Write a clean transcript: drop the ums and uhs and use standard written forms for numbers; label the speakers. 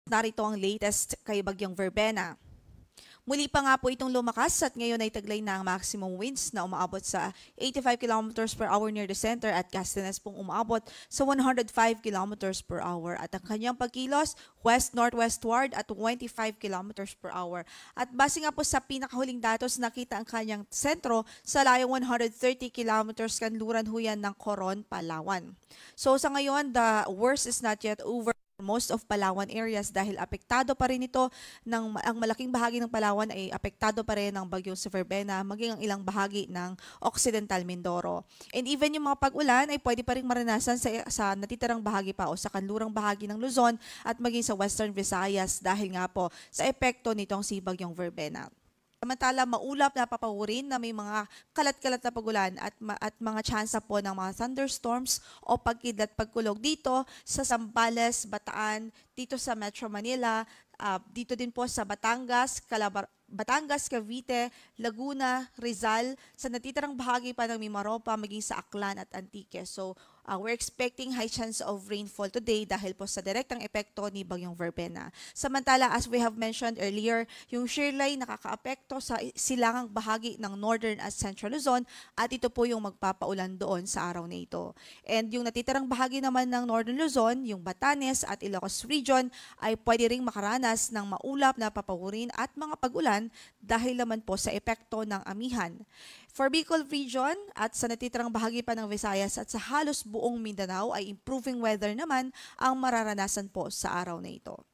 Speaker 1: narito ang latest kay Bagyong Verbena. Muli pa nga po itong lumakas at ngayon ay taglay na ang maximum winds na umaabot sa 85 kilometers per hour near the center at Castanes pong umaabot sa 105 kilometers per hour at ang kanyang pagkilos west-northwestward at 25 kilometers per hour. At base nga po sa pinakahuling datos, nakita ang kanyang sentro sa layong 130 kilometers kanluran huyan ng Coron, Palawan. So sa ngayon, the worst is not yet over most of Palawan areas dahil apektado pa rin ito ang malaking bahagi ng Palawan ay apektado pa rin ng bagyong si Verbena maging ang ilang bahagi ng Occidental Mindoro. And even yung mga pag-ulan ay pwede pa rin maranasan sa natitirang bahagi pa o sa kanlurang bahagi ng Luzon at maging sa Western Visayas dahil nga po sa epekto nitong si bagyong Verbena. Samantala, maulap na papawirin na may mga kalat-kalat na pagulan at mga tsansa po ng mga thunderstorms o pagkidlat pagkulog dito sa Zambales, Bataan, dito sa Metro Manila, dito din po sa Batangas, Batangas, Cavite, Laguna, Rizal, sa natitirang bahagi pa ng Mimaropa, maging sa Aklan at Antique. So, we're expecting high chance of rainfall today dahil po sa direktang epekto ni Bagyong Verbena. Samantala, as we have mentioned earlier, yung shear line nakakaapekto sa silangang bahagi ng Northern at Central Luzon at ito po yung magpapaulan doon sa araw na ito. And yung natitirang bahagi naman ng Northern Luzon, yung Batanes at Ilocos Region ay pwede ring makaranas ng maulap na papawirin at mga pag-ulan dahil naman po sa epekto ng amihan. For Bicol Region at sa natitirang bahagi pa ng Visayas at sa halos buong Mindanao ay improving weather naman ang mararanasan po sa araw na ito.